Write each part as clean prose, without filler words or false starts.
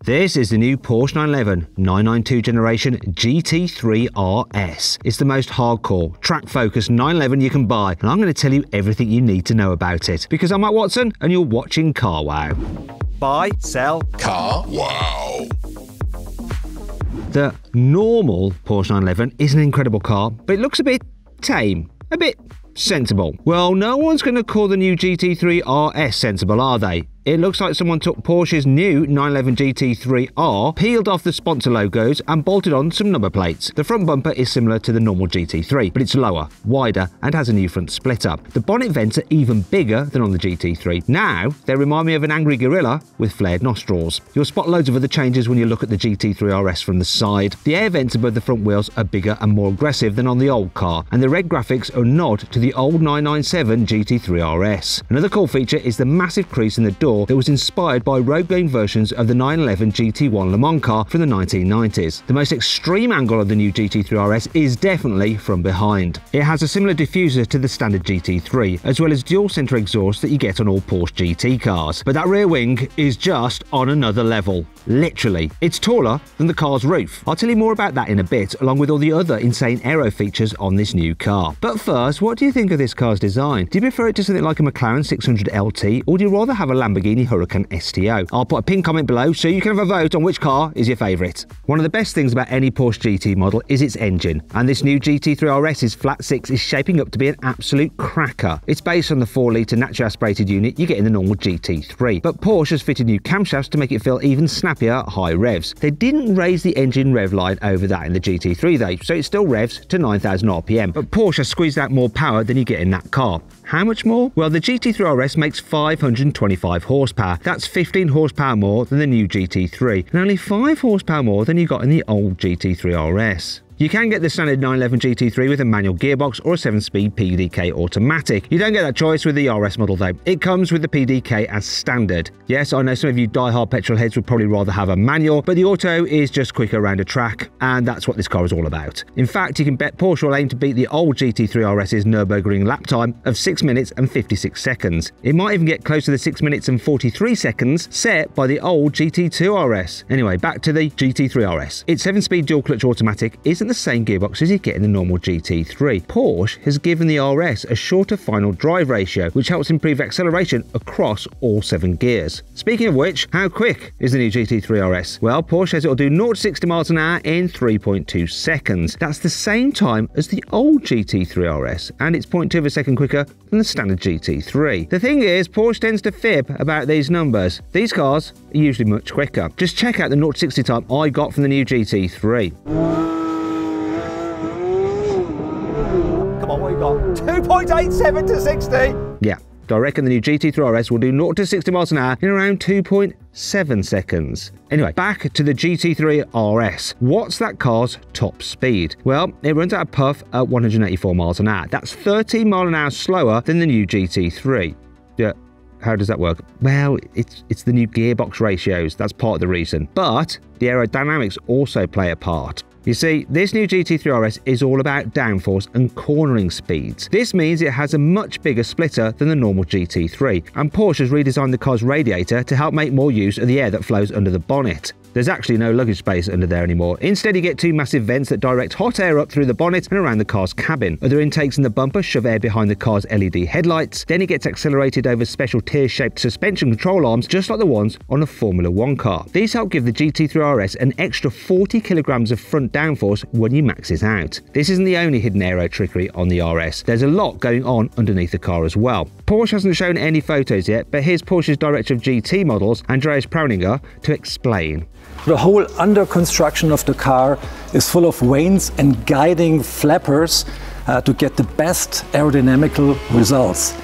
This is the new Porsche 911 992 generation GT3 RS. It's the most hardcore, track-focused 911 you can buy, and I'm going to tell you everything you need to know about it. Because I'm Matt Watson, and you're watching Car Wow. Buy, sell, Car Wow. The normal Porsche 911 is an incredible car, but it looks a bit tame, a bit sensible. Well, no one's going to call the new GT3 RS sensible, are they? It looks like someone took Porsche's new 911 GT3R, peeled off the sponsor logos and bolted on some number plates. The front bumper is similar to the normal GT3, but it's lower, wider and has a new front splitter. The bonnet vents are even bigger than on the GT3. Now, they remind me of an angry gorilla with flared nostrils. You'll spot loads of other changes when you look at the GT3 RS from the side. The air vents above the front wheels are bigger and more aggressive than on the old car, and the red graphics are a nod to the old 997 GT3 RS. Another cool feature is the massive crease in the door that was inspired by road-going versions of the 911 GT1 Le Mans car from the 1990s. The most extreme angle of the new GT3 RS is definitely from behind. It has a similar diffuser to the standard GT3, as well as dual-center exhaust that you get on all Porsche GT cars. But that rear wing is just on another level. Literally. It's taller than the car's roof. I'll tell you more about that in a bit, along with all the other insane aero features on this new car. But first, what do you think of this car's design? Do you prefer it to something like a McLaren 600 LT, or do you rather have a Lamborghini Huracan STO? I'll put a pinned comment below so you can have a vote on which car is your favourite. One of the best things about any Porsche GT model is its engine, and this new GT3 RS's flat 6 is shaping up to be an absolute cracker. It's based on the 4-litre naturally aspirated unit you get in the normal GT3, but Porsche has fitted new camshafts to make it feel even snappier at high revs. They didn't raise the engine rev line over that in the GT3 though, so it still revs to 9,000 RPM, but Porsche has squeezed out more power than you get in that car. How much more? Well, the GT3 RS makes 525 horsepower. That's 15 horsepower more than the new GT3, and only 5 horsepower more than you got in the old GT3 RS. You can get the standard 911 GT3 with a manual gearbox or a 7-speed PDK automatic. You don't get that choice with the RS model though. It comes with the PDK as standard. Yes, I know some of you die-hard petrol heads would probably rather have a manual, but the auto is just quicker around a track, and that's what this car is all about. In fact, you can bet Porsche will aim to beat the old GT3 RS's Nürburgring lap time of 6 minutes and 56 seconds. It might even get close to the 6 minutes and 43 seconds set by the old GT2 RS. Anyway, back to the GT3 RS. Its 7-speed dual-clutch automatic isn't the same gearbox as you get in the normal GT3. Porsche has given the RS a shorter final drive ratio, which helps improve acceleration across all 7 gears. Speaking of which, how quick is the new GT3 RS? Well, Porsche says it'll do 0 to 60 miles an hour in 3.2 seconds. That's the same time as the old GT3 RS, and it's 0.2 of a second quicker than the standard GT3. The thing is, Porsche tends to fib about these numbers. These cars are usually much quicker. Just check out the 0 to 60 time I got from the new GT3. Come on, what you got? 2.87 to 60. Yeah, I reckon the new GT3 RS will do 0 to 60 miles an hour in around 2.7 seconds. Anyway, back to the GT3 RS. What's that car's top speed? Well, it runs out of puff at 184 miles an hour. That's 13 miles an hour slower than the new GT3. Yeah. How does that work? Well, it's the new gearbox ratios. That's part of the reason. But the aerodynamics also play a part. You see, this new GT3 RS is all about downforce and cornering speeds. This means it has a much bigger splitter than the normal GT3, and Porsche has redesigned the car's radiator to help make more use of the air that flows under the bonnet. There's actually no luggage space under there anymore. Instead, you get 2 massive vents that direct hot air up through the bonnet and around the car's cabin. Other intakes in the bumper shove air behind the car's LED headlights. Then it gets accelerated over special tier-shaped suspension control arms, just like the ones on a Formula 1 car. These help give the GT3 RS an extra 40 kilograms of front downforce when you max it out. This isn't the only hidden aero trickery on the RS. There's a lot going on underneath the car as well. Porsche hasn't shown any photos yet, but here's Porsche's director of GT models, Andreas Prauninger, to explain. The whole under construction of the car is full of vanes and guiding flappers to get the best aerodynamical results.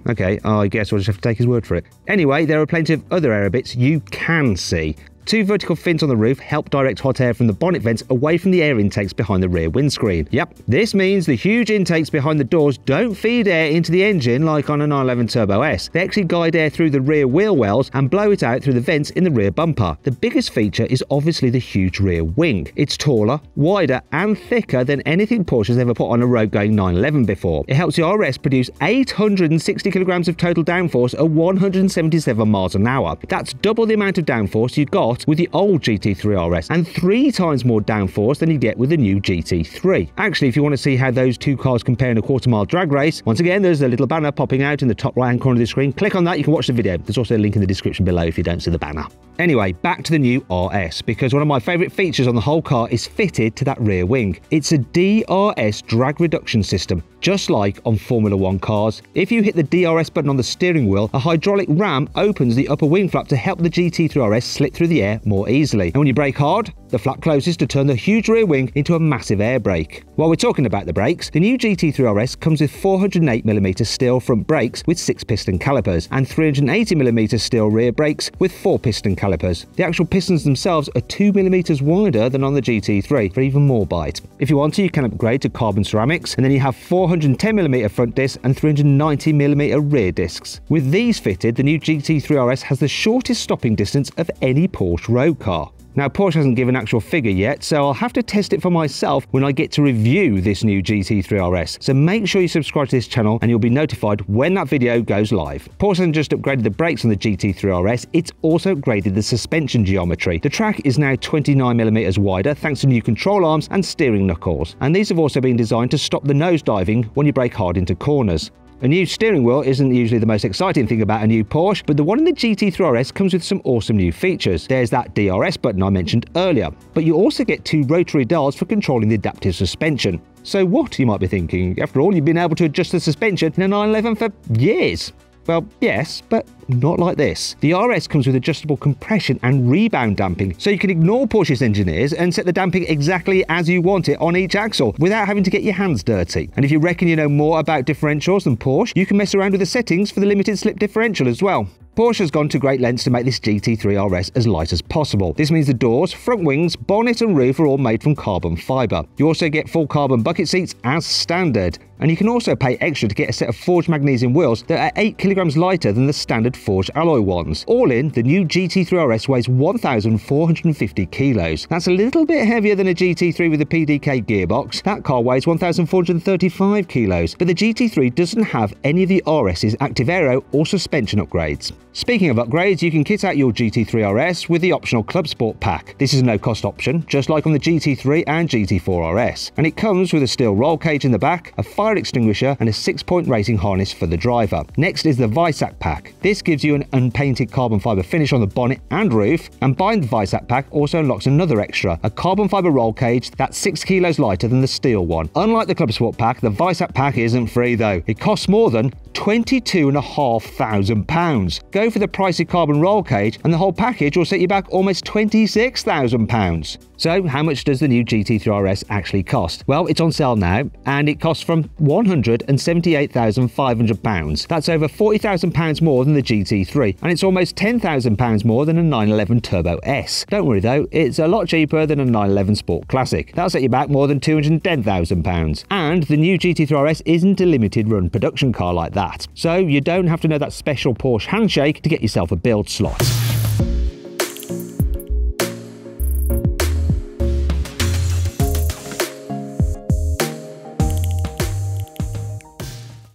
Okay, I guess we'll just have to take his word for it. Anyway, there are plenty of other aero bits you can see. 2 vertical fins on the roof help direct hot air from the bonnet vents away from the air intakes behind the rear windscreen. Yep, this means the huge intakes behind the doors don't feed air into the engine like on a 911 Turbo S. They actually guide air through the rear wheel wells and blow it out through the vents in the rear bumper. The biggest feature is obviously the huge rear wing. It's taller, wider and thicker than anything Porsche has ever put on a road-going 911 before. It helps the RS produce 860 kilograms of total downforce at 177 miles an hour. That's double the amount of downforce you got lot with the old GT3 RS and 3 times more downforce than you get with the new GT3. Actually, if you want to see how those two cars compare in a quarter-mile drag race, once again, there's a little banner popping out in the top right-hand corner of the screen. Click on that, you can watch the video. There's also a link in the description below if you don't see the banner. Anyway, back to the new RS, because one of my favourite features on the whole car is fitted to that rear wing. It's a DRS drag reduction system, just like on Formula 1 cars. If you hit the DRS button on the steering wheel, a hydraulic ram opens the upper wing flap to help the GT3 RS slip through the air more easily. And when you brake hard, the flap closes to turn the huge rear wing into a massive air brake. While we're talking about the brakes, the new GT3 RS comes with 408mm steel front brakes with 6-piston calipers and 380mm steel rear brakes with 4-piston calipers. The actual pistons themselves are 2mm wider than on the GT3 for even more bite. If you want to, you can upgrade to carbon ceramics, and then you have 410mm front discs and 390mm rear discs. With these fitted, the new GT3 RS has the shortest stopping distance of any Porsche road car. Now, Porsche hasn't given an actual figure yet, so I'll have to test it for myself when I get to review this new GT3 RS. So make sure you subscribe to this channel and you'll be notified when that video goes live. Porsche hasn't just upgraded the brakes on the GT3 RS, it's also upgraded the suspension geometry. The track is now 29mm wider thanks to new control arms and steering knuckles. And these have also been designed to stop the nose diving when you brake hard into corners. A new steering wheel isn't usually the most exciting thing about a new Porsche, but the one in the GT3 RS comes with some awesome new features. There's that DRS button I mentioned earlier, but you also get 2 rotary dials for controlling the adaptive suspension. So what, you might be thinking? After all, you've been able to adjust the suspension in a 911 for years. Well, yes, but not like this. The RS comes with adjustable compression and rebound damping, so you can ignore Porsche's engineers and set the damping exactly as you want it on each axle without having to get your hands dirty. And if you reckon you know more about differentials than Porsche, you can mess around with the settings for the limited slip differential as well. Porsche has gone to great lengths to make this GT3 RS as light as possible. This means the doors, front wings, bonnet and roof are all made from carbon fibre. You also get full carbon bucket seats as standard. And you can also pay extra to get a set of forged magnesium wheels that are 8 kilograms lighter than the standard forged alloy ones. All in, the new GT3 RS weighs 1,450 kilos. That's a little bit heavier than a GT3 with a PDK gearbox. That car weighs 1,435 kilos, but the GT3 doesn't have any of the RS's active aero or suspension upgrades. Speaking of upgrades, you can kit out your GT3 RS with the optional Club Sport pack. This is a no-cost option, just like on the GT3 and GT4 RS, and it comes with a steel roll cage in the back, a fire extinguisher and a 6-point racing harness for the driver. Next is the Visac pack. This gives you an unpainted carbon fibre finish on the bonnet and roof, and buying the Visac pack also unlocks another extra, a carbon fibre roll cage that's 6 kilos lighter than the steel one. Unlike the Club Sport pack, the Visac pack isn't free though. It costs more than £22,500. Go for the pricey carbon roll cage and the whole package will set you back almost £26,000. So how much does the new GT3 RS actually cost? Well, it's on sale now and it costs from £178,500. That's over £40,000 more than the GT3, and it's almost £10,000 more than a 911 Turbo S. Don't worry though, it's a lot cheaper than a 911 Sport Classic. That'll set you back more than £210,000. And the new GT3 RS isn't a limited run production car like that. So you don't have to know that special Porsche handshake to get yourself a build slot.